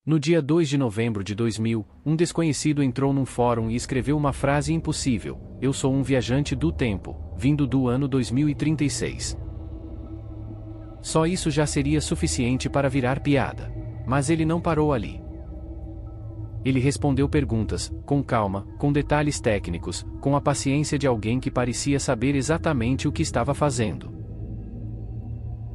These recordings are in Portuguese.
No dia 2 de novembro de 2000, um desconhecido entrou num fórum e escreveu uma frase impossível: "Eu sou um viajante do tempo, vindo do ano 2036. Só isso já seria suficiente para virar piada. Mas ele não parou ali. Ele respondeu perguntas, com calma, com detalhes técnicos, com a paciência de alguém que parecia saber exatamente o que estava fazendo.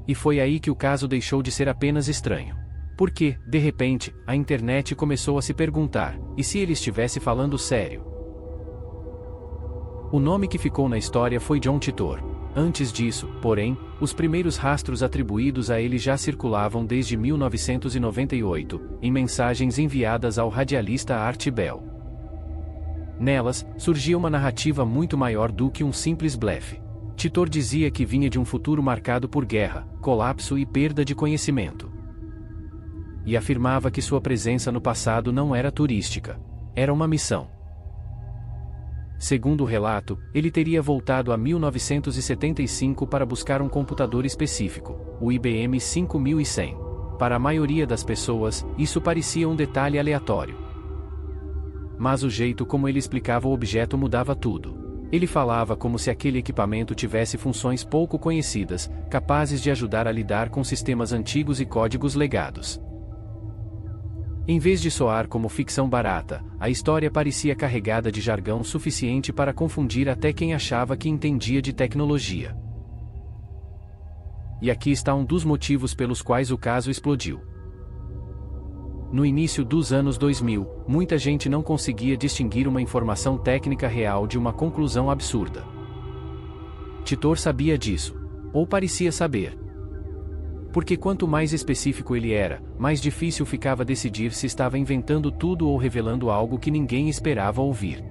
E foi aí que o caso deixou de ser apenas estranho. Porque, de repente, a internet começou a se perguntar: e se ele estivesse falando sério? O nome que ficou na história foi John Titor. Antes disso, porém, os primeiros rastros atribuídos a ele já circulavam desde 1998, em mensagens enviadas ao radialista Art Bell. Nelas, surgia uma narrativa muito maior do que um simples blefe. Titor dizia que vinha de um futuro marcado por guerra, colapso e perda de conhecimento. E afirmava que sua presença no passado não era turística. Era uma missão. Segundo o relato, ele teria voltado a 1975 para buscar um computador específico, o IBM 5100. Para a maioria das pessoas, isso parecia um detalhe aleatório. Mas o jeito como ele explicava o objeto mudava tudo. Ele falava como se aquele equipamento tivesse funções pouco conhecidas, capazes de ajudar a lidar com sistemas antigos e códigos legados. Em vez de soar como ficção barata, a história parecia carregada de jargão suficiente para confundir até quem achava que entendia de tecnologia. E aqui está um dos motivos pelos quais o caso explodiu. No início dos anos 2000, muita gente não conseguia distinguir uma informação técnica real de uma conclusão absurda. Titor sabia disso. Ou parecia saber. Porque quanto mais específico ele era, mais difícil ficava decidir se estava inventando tudo ou revelando algo que ninguém esperava ouvir.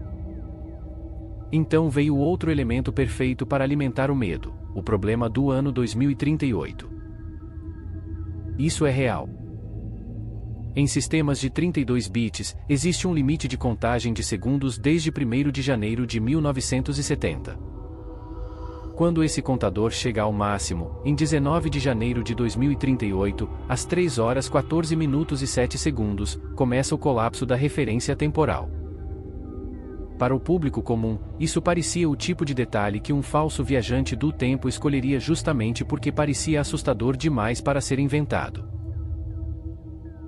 Então veio outro elemento perfeito para alimentar o medo: o problema do ano 2038. Isso é real. Em sistemas de 32 bits, existe um limite de contagem de segundos desde 1º de janeiro de 1970. Quando esse contador chega ao máximo, em 19 de janeiro de 2038, às 3 horas 14 minutos e 7 segundos, começa o colapso da referência temporal. Para o público comum, isso parecia o tipo de detalhe que um falso viajante do tempo escolheria justamente porque parecia assustador demais para ser inventado.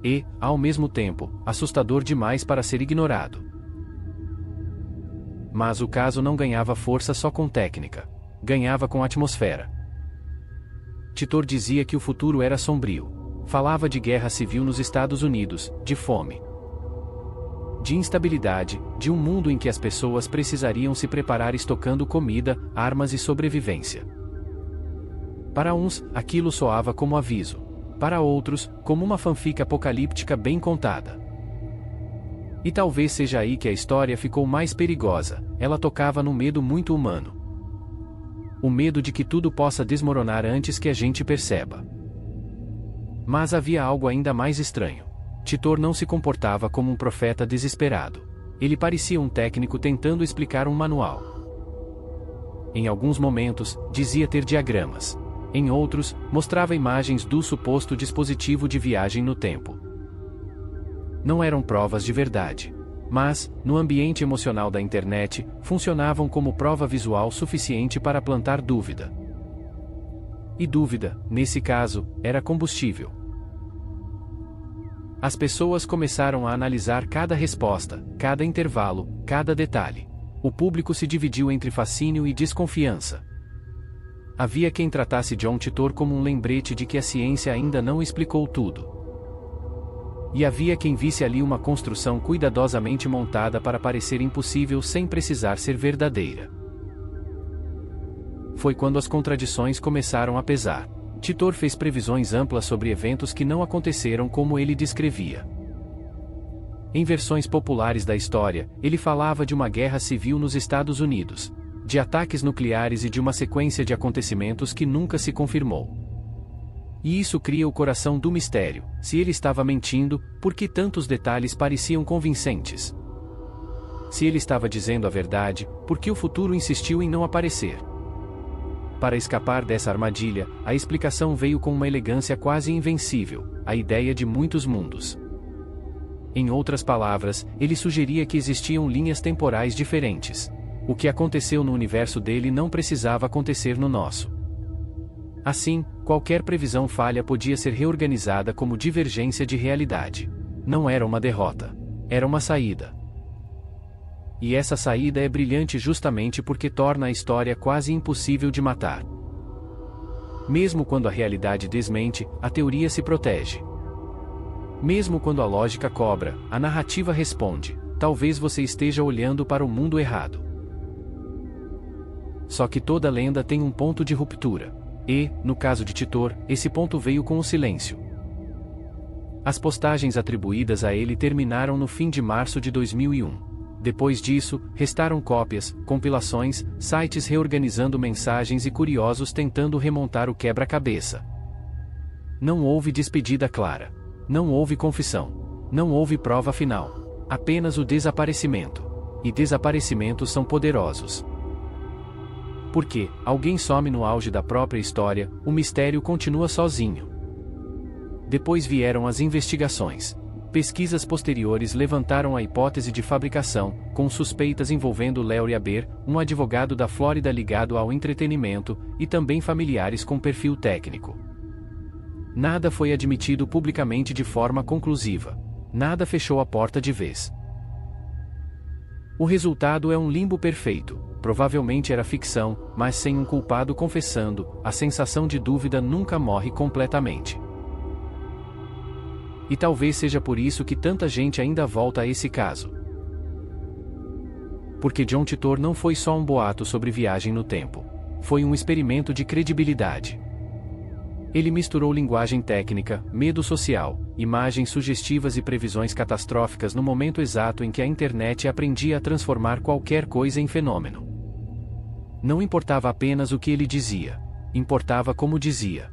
E, ao mesmo tempo, assustador demais para ser ignorado. Mas o caso não ganhava força só com técnica. Ganhava com atmosfera. Titor dizia que o futuro era sombrio. Falava de guerra civil nos Estados Unidos, de fome, de instabilidade, de um mundo em que as pessoas precisariam se preparar estocando comida, armas e sobrevivência. Para uns, aquilo soava como aviso. Para outros, como uma fanfic apocalíptica bem contada. E talvez seja aí que a história ficou mais perigosa: ela tocava num medo muito humano. O medo de que tudo possa desmoronar antes que a gente perceba. Mas havia algo ainda mais estranho. Titor não se comportava como um profeta desesperado. Ele parecia um técnico tentando explicar um manual. Em alguns momentos, dizia ter diagramas. Em outros, mostrava imagens do suposto dispositivo de viagem no tempo. Não eram provas de verdade. Mas, no ambiente emocional da internet, funcionavam como prova visual suficiente para plantar dúvida. E dúvida, nesse caso, era combustível. As pessoas começaram a analisar cada resposta, cada intervalo, cada detalhe. O público se dividiu entre fascínio e desconfiança. Havia quem tratasse John Titor como um lembrete de que a ciência ainda não explicou tudo. E havia quem visse ali uma construção cuidadosamente montada para parecer impossível sem precisar ser verdadeira. Foi quando as contradições começaram a pesar. Titor fez previsões amplas sobre eventos que não aconteceram como ele descrevia. Em versões populares da história, ele falava de uma guerra civil nos Estados Unidos, de ataques nucleares e de uma sequência de acontecimentos que nunca se confirmou. E isso cria o coração do mistério: se ele estava mentindo, por que tantos detalhes pareciam convincentes? Se ele estava dizendo a verdade, por que o futuro insistiu em não aparecer? Para escapar dessa armadilha, a explicação veio com uma elegância quase invencível: a ideia de muitos mundos. Em outras palavras, ele sugeria que existiam linhas temporais diferentes. O que aconteceu no universo dele não precisava acontecer no nosso. Assim, qualquer previsão falha podia ser reorganizada como divergência de realidade. Não era uma derrota. Era uma saída. E essa saída é brilhante justamente porque torna a história quase impossível de matar. Mesmo quando a realidade desmente, a teoria se protege. Mesmo quando a lógica cobra, a narrativa responde: talvez você esteja olhando para o mundo errado. Só que toda lenda tem um ponto de ruptura. E, no caso de Titor, esse ponto veio com o silêncio. As postagens atribuídas a ele terminaram no fim de março de 2001. Depois disso, restaram cópias, compilações, sites reorganizando mensagens e curiosos tentando remontar o quebra-cabeça. Não houve despedida clara. Não houve confissão. Não houve prova final. Apenas o desaparecimento. E desaparecimentos são poderosos. Porque, alguém some no auge da própria história, o mistério continua sozinho. Depois vieram as investigações. Pesquisas posteriores levantaram a hipótese de fabricação, com suspeitas envolvendo Larry Aber, um advogado da Flórida ligado ao entretenimento, e também familiares com perfil técnico. Nada foi admitido publicamente de forma conclusiva. Nada fechou a porta de vez. O resultado é um limbo perfeito. Provavelmente era ficção, mas sem um culpado confessando, a sensação de dúvida nunca morre completamente. E talvez seja por isso que tanta gente ainda volta a esse caso. Porque John Titor não foi só um boato sobre viagem no tempo. Foi um experimento de credibilidade. Ele misturou linguagem técnica, medo social, imagens sugestivas e previsões catastróficas no momento exato em que a internet aprendia a transformar qualquer coisa em fenômeno. Não importava apenas o que ele dizia, importava como dizia.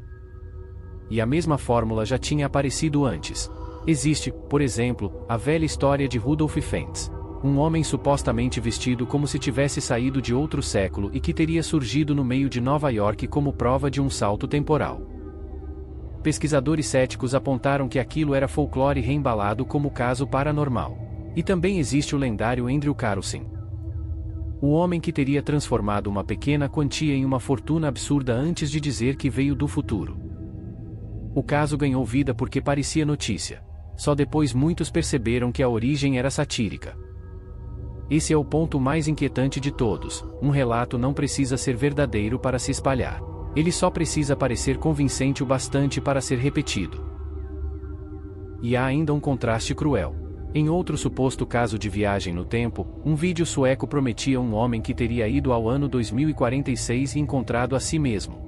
E a mesma fórmula já tinha aparecido antes. Existe, por exemplo, a velha história de Rudolf Fentz, um homem supostamente vestido como se tivesse saído de outro século e que teria surgido no meio de Nova York como prova de um salto temporal. Pesquisadores céticos apontaram que aquilo era folclore reembalado como caso paranormal. E também existe o lendário Andrew Carlson, o homem que teria transformado uma pequena quantia em uma fortuna absurda antes de dizer que veio do futuro. O caso ganhou vida porque parecia notícia. Só depois muitos perceberam que a origem era satírica. Esse é o ponto mais inquietante de todos: um relato não precisa ser verdadeiro para se espalhar. Ele só precisa parecer convincente o bastante para ser repetido. E há ainda um contraste cruel. Em outro suposto caso de viagem no tempo, um vídeo sueco prometia um homem que teria ido ao ano 2046 e encontrado a si mesmo.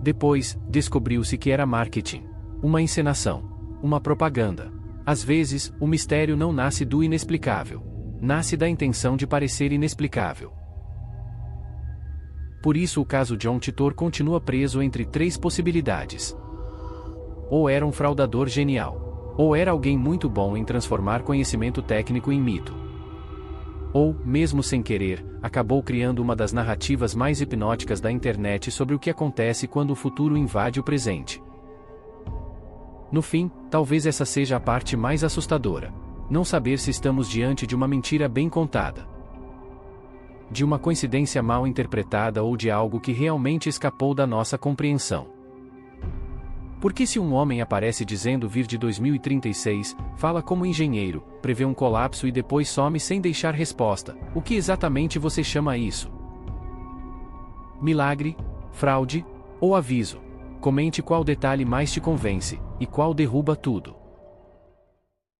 Depois, descobriu-se que era marketing. Uma encenação. Uma propaganda. Às vezes, o mistério não nasce do inexplicável. Nasce da intenção de parecer inexplicável. Por isso o caso John Titor continua preso entre três possibilidades. Ou era um fraudador genial. Ou era alguém muito bom em transformar conhecimento técnico em mito. Ou, mesmo sem querer, acabou criando uma das narrativas mais hipnóticas da internet sobre o que acontece quando o futuro invade o presente. No fim, talvez essa seja a parte mais assustadora. Não saber se estamos diante de uma mentira bem contada, de uma coincidência mal interpretada ou de algo que realmente escapou da nossa compreensão. Porque se um homem aparece dizendo vir de 2036, fala como engenheiro, prevê um colapso e depois some sem deixar resposta, o que exatamente você chama isso? Milagre? Fraude? Ou aviso? Comente qual detalhe mais te convence, e qual derruba tudo.